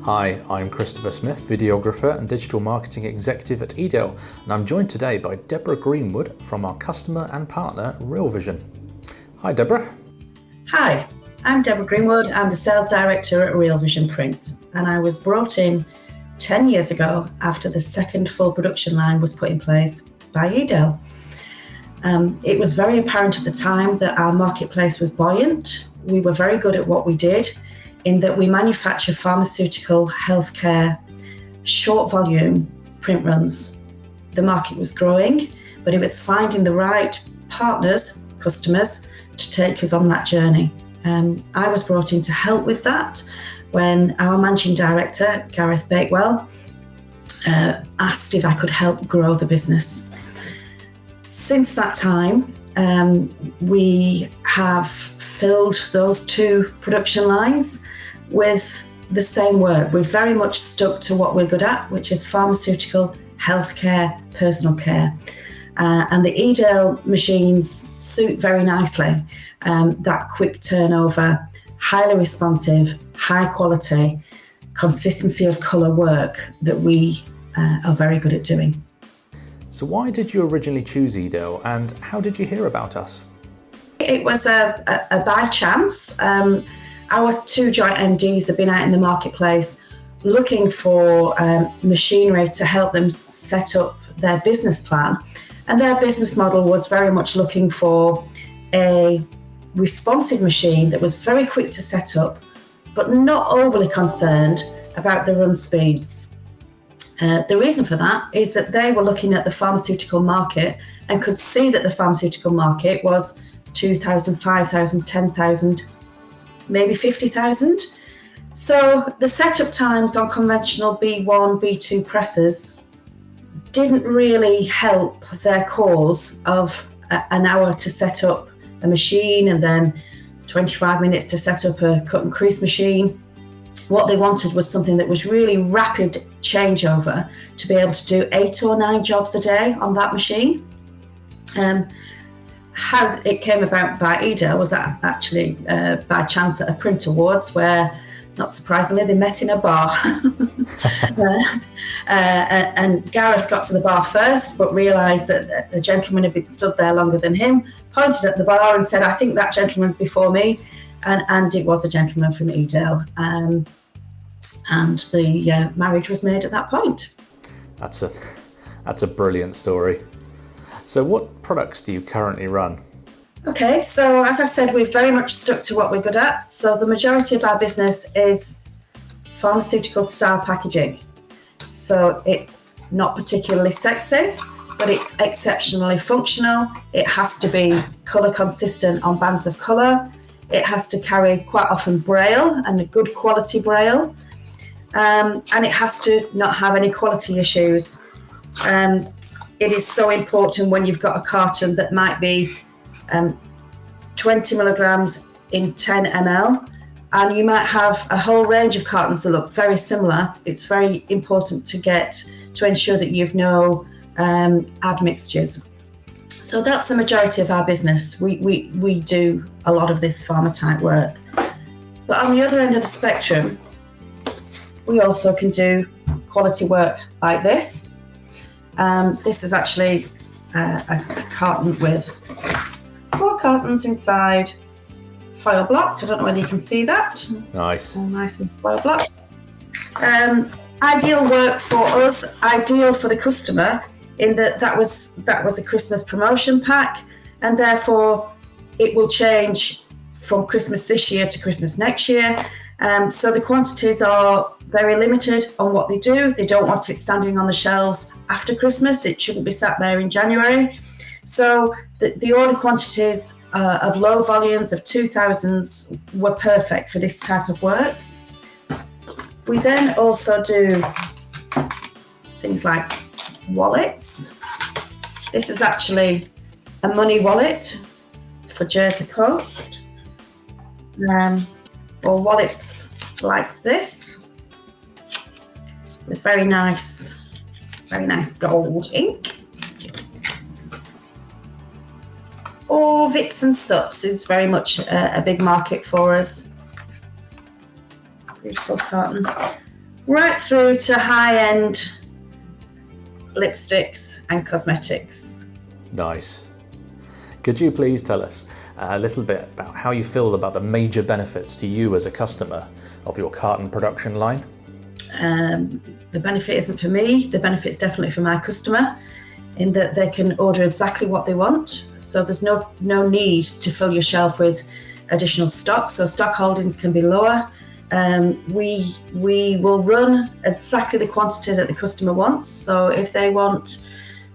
Hi, I'm Christopher Smith, videographer and digital marketing executive at Edale, and I'm joined today by Deborah Greenwood from our customer and partner, Reelvision. Hi, Deborah. Hi, I'm Deborah Greenwood. I'm the sales director at Reelvision Print, and I was brought in 10 years ago after the second full production line was put in place by Edale. It was very apparent at the time that our marketplace was buoyant. We were very good at what we did, in that we manufacture pharmaceutical, healthcare, short volume print runs. The market was growing, but it was finding the right partners, customers, to take us on that journey. I was brought in to help with that when our managing director, Gareth Bakewell, asked if I could help grow the business. Since that time, we have filled those two production lines with the same work. We've very much stuck to what we're good at, which is pharmaceutical, healthcare, personal care. And the Edale machines suit very nicely that quick turnover, highly responsive, high quality, consistency of colour work that we are very good at doing. So why did you originally choose Edale, and how did you hear about us? It was a by chance. Our two joint MDs have been out in the marketplace looking for machinery to help them set up their business plan. And their business model was very much looking for a responsive machine that was very quick to set up, but not overly concerned about the run speeds. The reason for that is that they were looking at the pharmaceutical market and could see that the pharmaceutical market was 2,000, 5,000, 10,000, maybe 50,000. So the setup times on conventional B1, B2 presses didn't really help their cause of an hour to set up a machine and then 25 minutes to set up a cut and crease machine. What they wanted was something that was really rapid changeover to be able to do 8 or 9 jobs a day on that machine. How it came about by Edale was actually by chance at a print awards where, not surprisingly, they met in a bar. And Gareth got to the bar first, but realised that a gentleman had been stood there longer than him, pointed at the bar and said, "I think that gentleman's before me." And it was a gentleman from Edale. And the marriage was made at that point. That's a brilliant story. So what products do you currently run? Okay, so as I said, we've very much stuck to what we're good at. So the majority of our business is pharmaceutical style packaging. So it's not particularly sexy, but it's exceptionally functional. It has to be colour consistent on bands of colour. It has to carry quite often braille and a good quality braille. And it has to not have any quality issues. It is so important when you've got a carton that might be 20 milligrams in 10 ml, and you might have a whole range of cartons that look very similar. It's very important to ensure that you've no admixtures. So that's the majority of our business. We do a lot of this pharma type work. But on the other end of the spectrum, we also can do quality work like this. This is actually a carton with 4 cartons inside, foil blocked. I don't know whether you can see that. Nice. All nice and foil blocked. Ideal work for us, ideal for the customer, in that was a Christmas promotion pack, and therefore it will change from Christmas this year to Christmas next year. So the quantities are very limited on what they do. They don't want it standing on the shelves after Christmas. It shouldn't be sat there in January. So the order quantities of low volumes of 2000s were perfect for this type of work. We then also do things like wallets. This is actually a money wallet for Jersey Coast. Or wallets like this with very nice gold ink. Or Vits and Sups is very much a big market for us. Beautiful carton. right through to high-end lipsticks and cosmetics. Nice. Could you please tell us a little bit about how you feel about the major benefits to you as a customer of your carton production line? The benefit isn't for me, the benefit's definitely for my customer, in that they can order exactly what they want. So there's no need to fill your shelf with additional stock, so stock holdings can be lower. We will run exactly the quantity that the customer wants. So if they want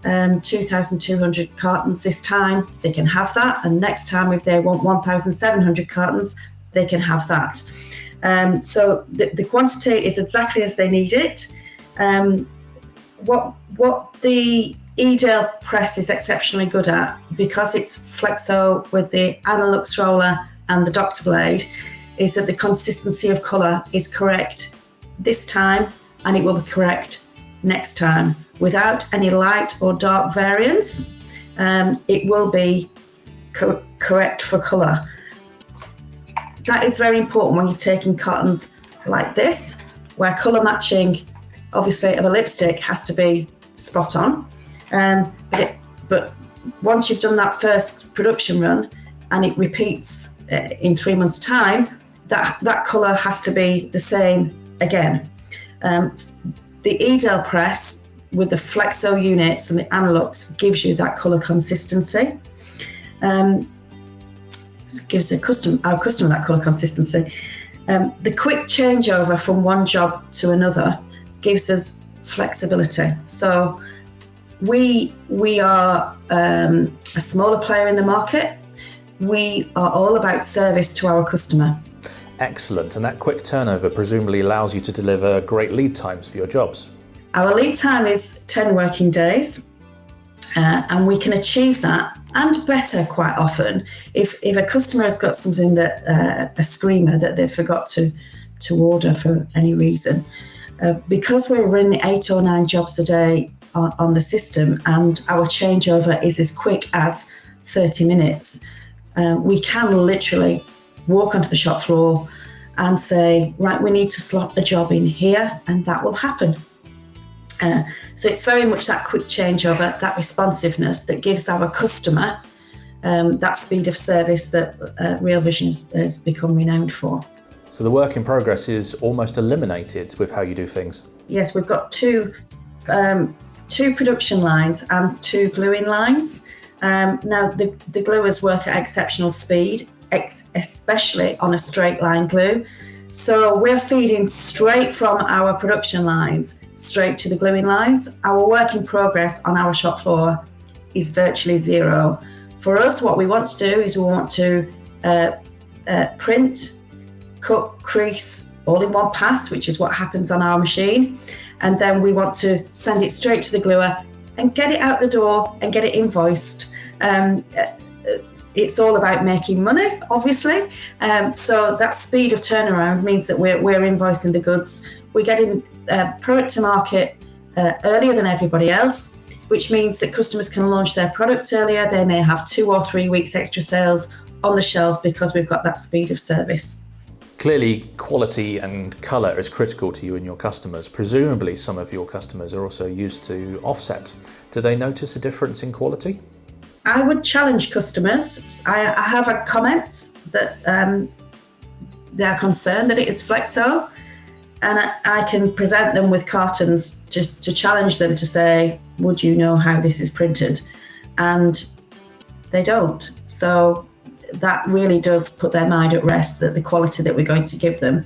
2,200 cartons this time, they can have that. And next time, if they want 1,700 cartons, they can have that. So the quantity is exactly as they need it. What the Edale press is exceptionally good at, because it's flexo with the Anilux roller and the doctor blade, is that the consistency of colour is correct this time, and it will be correct next time without any light or dark variance. It will be correct for colour. That is very important when you're taking cartons like this, where colour matching, obviously, of a lipstick has to be spot on. But once you've done that first production run and it repeats in 3 months' time, that colour has to be the same again. The Edale press with the flexo units and the Anilux gives you that colour consistency. Gives our customer that colour consistency. The quick changeover from one job to another gives us flexibility. So we are a smaller player in the market. We are all about service to our customer. Excellent. And that quick turnover presumably allows you to deliver great lead times for your jobs. Our lead time is 10 working days, and we can achieve that and better quite often if a customer has got something that a screamer that they forgot to order for any reason. Because we're running 8 or 9 jobs a day on the system, and our changeover is as quick as 30 minutes, we can literally walk onto the shop floor and say, right, we need to slot a job in here, and that will happen. So it's very much that quick changeover, that responsiveness that gives our customer that speed of service that Reelvision has become renowned for. So the work in progress is almost eliminated with how you do things? Yes, we've got two production lines and 2 gluing lines. Now, the gluers work at exceptional speed, especially on a straight line glue. So we're feeding straight from our production lines straight to the gluing lines. Our work in progress on our shop floor is virtually zero. For us, what we want to do is we want to print, cut, crease all in one pass, which is what happens on our machine. And then we want to send it straight to the gluer and get it out the door and get it invoiced. It's all about making money, obviously. So that speed of turnaround means that we're invoicing the goods. We're getting product to market earlier than everybody else, which means that customers can launch their product earlier. They may have 2 or 3 weeks extra sales on the shelf because we've got that speed of service. Clearly, quality and colour is critical to you and your customers. Presumably, some of your customers are also used to offset. Do they notice a difference in quality? I would challenge customers. I have had comments that they're concerned that it is flexo, and I can present them with cartons to challenge them to say, would you know how this is printed? And they don't. So that really does put their mind at rest that the quality that we're going to give them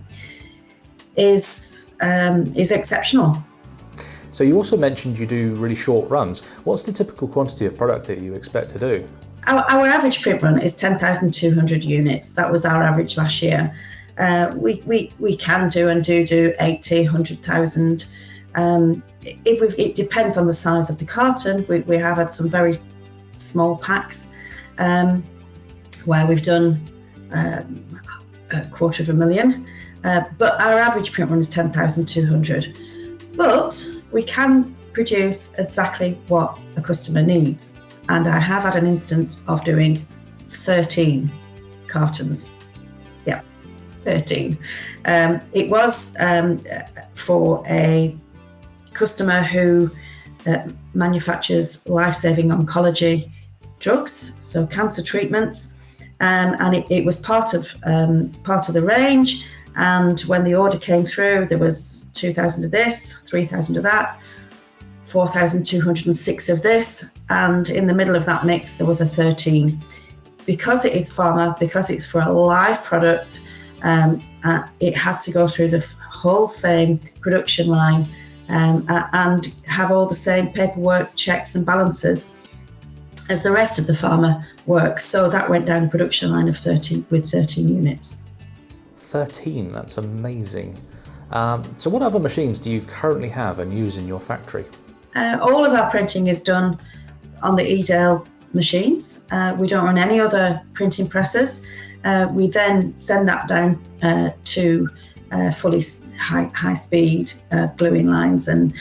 is exceptional. So you also mentioned you do really short runs. What's the typical quantity of product that you expect to do? Our average print run is 10,200 units. That was our average last year. We can do and do 80, 100,000. It depends on the size of the carton. We have had some very small packs where we've done 250,000. But our average print run is 10,200. But we can produce exactly what a customer needs. And I have had an instance of doing 13 cartons. Yeah, 13. It was for a customer who manufactures life-saving oncology drugs, so cancer treatments, and it was part of the range. And when the order came through, there was 2,000 of this, 3,000 of that, 4,206 of this, and in the middle of that mix there was a 13. Because it is pharma, because it's for a live product, it had to go through the whole same production line and have all the same paperwork, checks and balances as the rest of the pharma work. So that went down the production line of 13 with 13 units. 13, that's amazing. So what other machines do you currently have and use in your factory? All of our printing is done on the Edale machines. We don't run any other printing presses. We then send that down to fully high-speed gluing lines and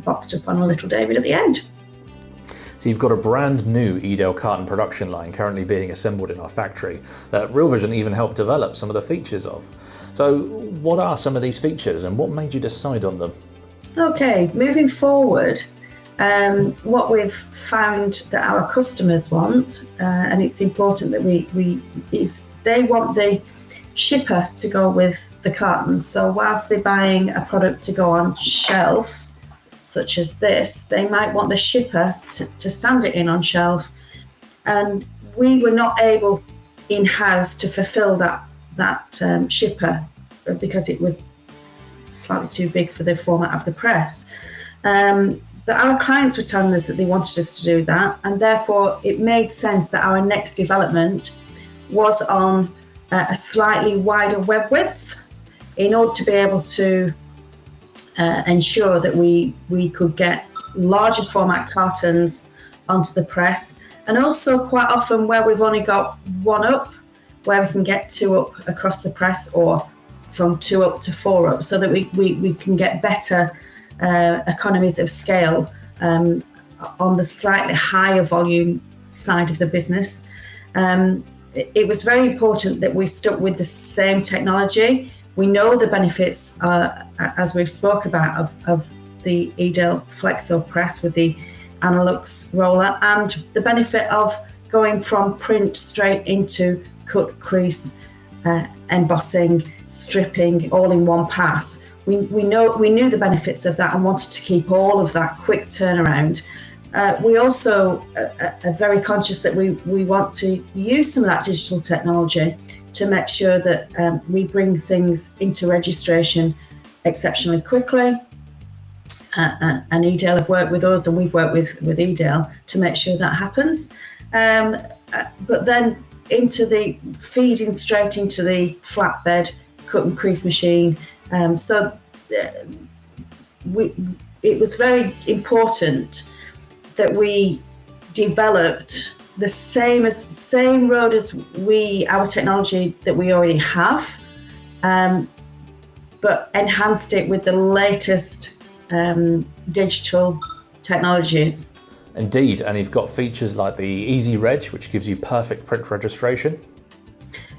boxed up on a little David at the end. So you've got a brand new Edale carton production line currently being assembled in our factory that Reelvision even helped develop some of the features of. So what are some of these features and what made you decide on them? Okay, moving forward, what we've found that our customers want, and it's important that they want the shipper to go with the carton. So whilst they're buying a product to go on shelf, such as this, they might want the shipper to stand it in on shelf. And we were not able in-house to fulfill that shipper because it was slightly too big for the format of the press. But our clients were telling us that they wanted us to do that, and therefore it made sense that our next development was on a slightly wider web width in order to be able to ensure that we could get larger format cartons onto the press, and also quite often where we've only got one up, where we can get two up across the press, or from 2 up to 4 up, so that we can get better economies of scale on the slightly higher volume side of the business. It was very important that we stuck with the same technology. We know the benefits, as we've spoke about, of the Edale Flexo press with the Analux roller, and the benefit of going from print straight into cut, crease, embossing, stripping, all in one pass. We knew the benefits of that and wanted to keep all of that quick turnaround. We also are very conscious that we want to use some of that digital technology to make sure that we bring things into registration exceptionally quickly. And Edale have worked with us, and we've worked with Edale to make sure that happens. But then feeding straight into the flatbed cut and crease machine. So it was very important that we developed the same road as our technology that we already have, but enhanced it with the latest digital technologies. Indeed, and you've got features like the Easy Reg, which gives you perfect print registration.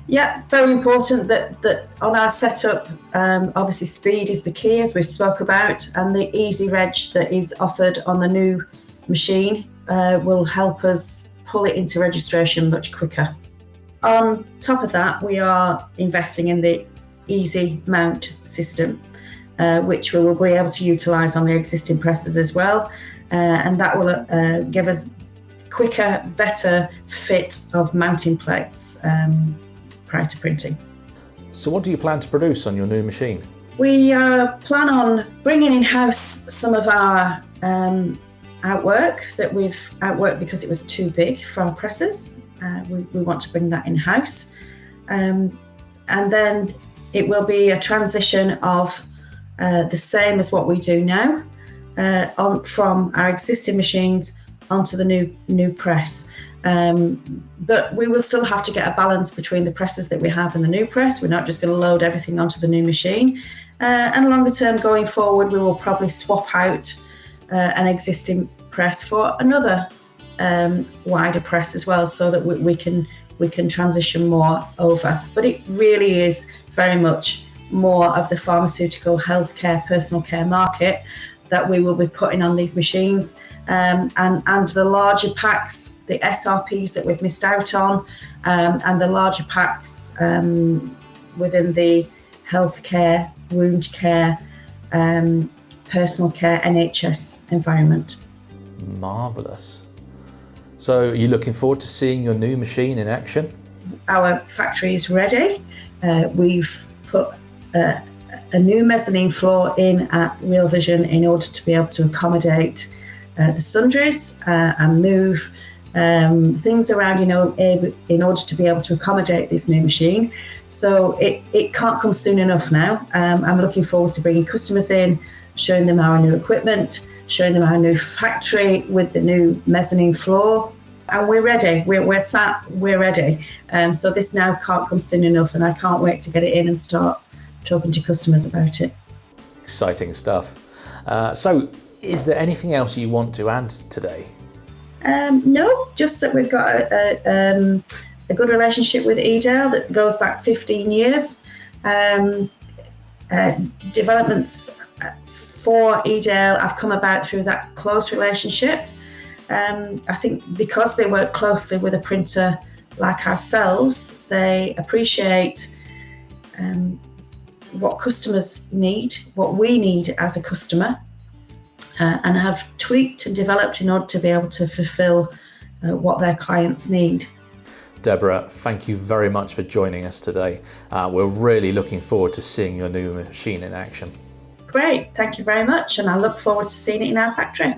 Yeah, very important that on our setup, obviously speed is the key, as we spoke about, and the Easy Reg that is offered on the new machine will help us pull it into registration much quicker. On top of that, we are investing in the Easy Mount system, which we will be able to utilise on the existing presses as well, and that will give us quicker, better fit of mounting plates prior to printing. So what do you plan to produce on your new machine? We plan on bringing in-house some of our outwork that we've outworked because it was too big for our presses. We want to bring that in-house. And then it will be a transition of the same as what we do now from our existing machines onto the new press. But we will still have to get a balance between the presses that we have and the new press. We're not just going to load everything onto the new machine. And longer term going forward, we will probably swap out an existing press for another wider press as well, so that we can we can transition more over. But it really is very much more of the pharmaceutical, healthcare, personal care market that we will be putting on these machines, and the larger packs, the SRPs that we've missed out on, and the larger packs within the healthcare, wound care, personal care, NHS environment. Marvellous. So are you looking forward to seeing your new machine in action? Our factory is ready. We've put a new mezzanine floor in at Reelvision in order to be able to accommodate the sundries and move things around, in order to be able to accommodate this new machine. So it can't come soon enough now. I'm looking forward to bringing customers in, showing them our new equipment, showing them our new factory with the new mezzanine floor. And we're ready. We're ready. So this now can't come soon enough, and I can't wait to get it in and start talking to customers about it. Exciting stuff. So is there anything else you want to add today? No, just that we've got a good relationship with Edale that goes back 15 years. Developments for Edale have come about through that close relationship. I think because they work closely with a printer like ourselves, they appreciate what customers need, what we need as a customer, and have tweaked and developed in order to be able to fulfill what their clients need. Deborah, thank you very much for joining us today. We're really looking forward to seeing your new machine in action. Great, thank you very much, and I look forward to seeing it in our factory.